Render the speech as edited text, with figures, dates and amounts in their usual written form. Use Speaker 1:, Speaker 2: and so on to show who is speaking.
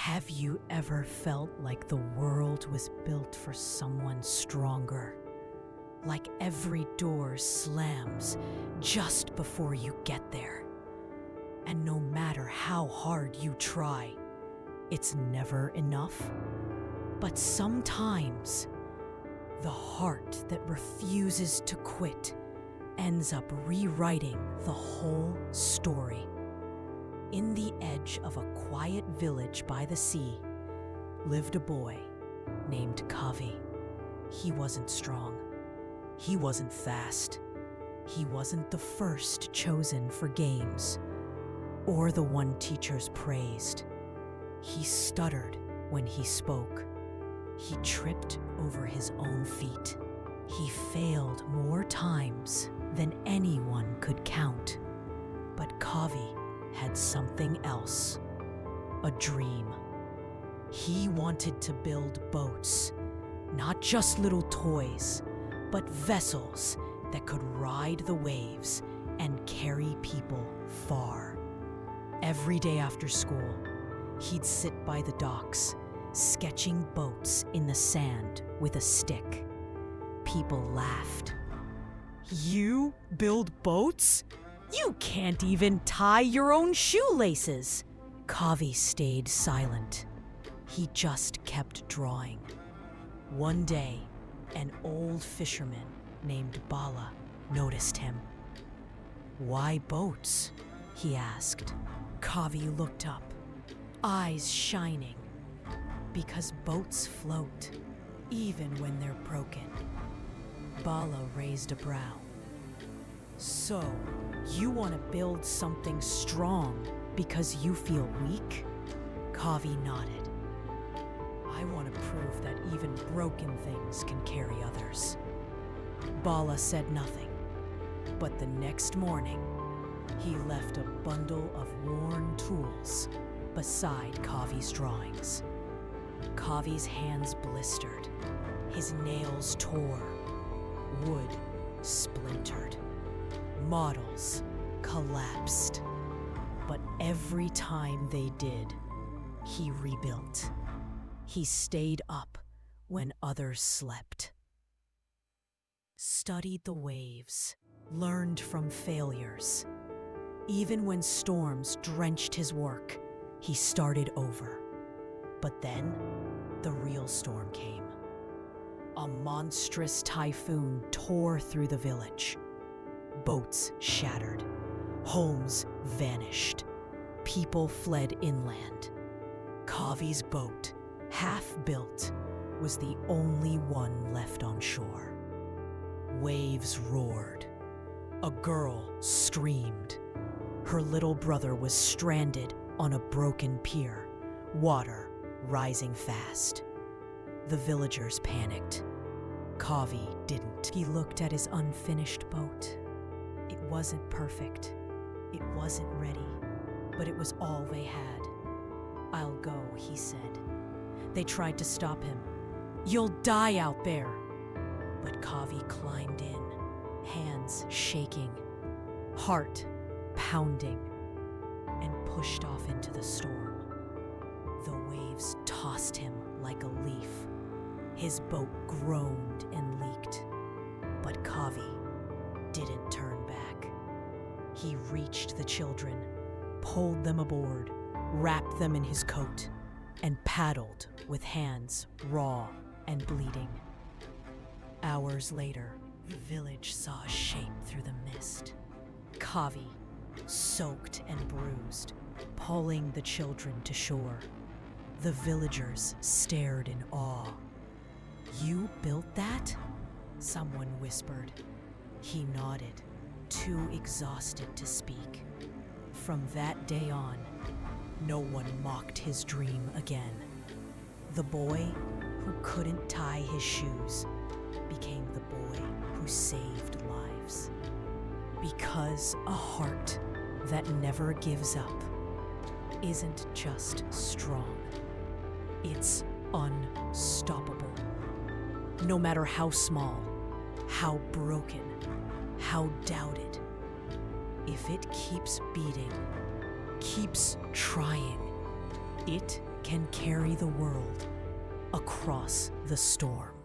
Speaker 1: Have you ever felt like the world was built for someone stronger? Like every door slams just before you get there. And no matter how hard you try, it's never enough. But sometimes, the heart that refuses to quit ends up rewriting the whole story. In the edge of a quiet village by the sea lived a boy named Kavi. He wasn't strong. He wasn't fast. He wasn't the first chosen for games, or the one teachers praised. He stuttered when he spoke. He tripped over his own feet. He failed more times than anyone could count. But Kavi had something else, a dream. He wanted to build boats, not just little toys, but vessels that could ride the waves and carry people far. Every day after school, he'd sit by the docks, sketching boats in the sand with a stick. People laughed. "You build boats? You can't even tie your own shoelaces." Kavi stayed silent. He just kept drawing. One day, an old fisherman named Bala noticed him. "Why boats?" he asked. Kavi looked up, eyes shining. "Because boats float, even when they're broken." Bala raised a brow. "So, you want to build something strong because you feel weak?" Kavi nodded. "I want to prove that even broken things can carry others." Bala said nothing, but the next morning, he left a bundle of worn tools beside Kavi's drawings. Kavi's hands blistered, his nails tore, wood splintered. Models collapsed, but every time they did, he rebuilt. He stayed up when others slept. Studied the waves, learned from failures. Even when storms drenched his work, he started over. But then, the real storm came. A monstrous typhoon tore through the village. Boats shattered, homes vanished, people fled inland. Kavi's boat, half built, was the only one left on shore. Waves roared. A girl screamed. Her little brother was stranded on a broken pier, water rising fast. The villagers panicked. Kavi didn't. He looked at his unfinished boat. It wasn't perfect. It wasn't ready, but it was all they had. "I'll go," he said. They tried to stop him. "You'll die out there." But Kavi climbed in, hands shaking, heart pounding, and pushed off into the storm. The waves tossed him like a leaf. His boat groaned and leaked, but Kavi didn't turn back. He reached the children, pulled them aboard, wrapped them in his coat, and paddled with hands raw and bleeding. Hours later, the village saw a shape through the mist. Kavi, soaked and bruised, pulling the children to shore. The villagers stared in awe. "You built that?" someone whispered. He nodded, too exhausted to speak. From that day on, no one mocked his dream again. The boy who couldn't tie his shoes became the boy who saved lives. Because a heart that never gives up isn't just strong, it's unstoppable. No matter how small, how broken, how doubted, if it keeps beating, keeps trying, it can carry the world across the storm.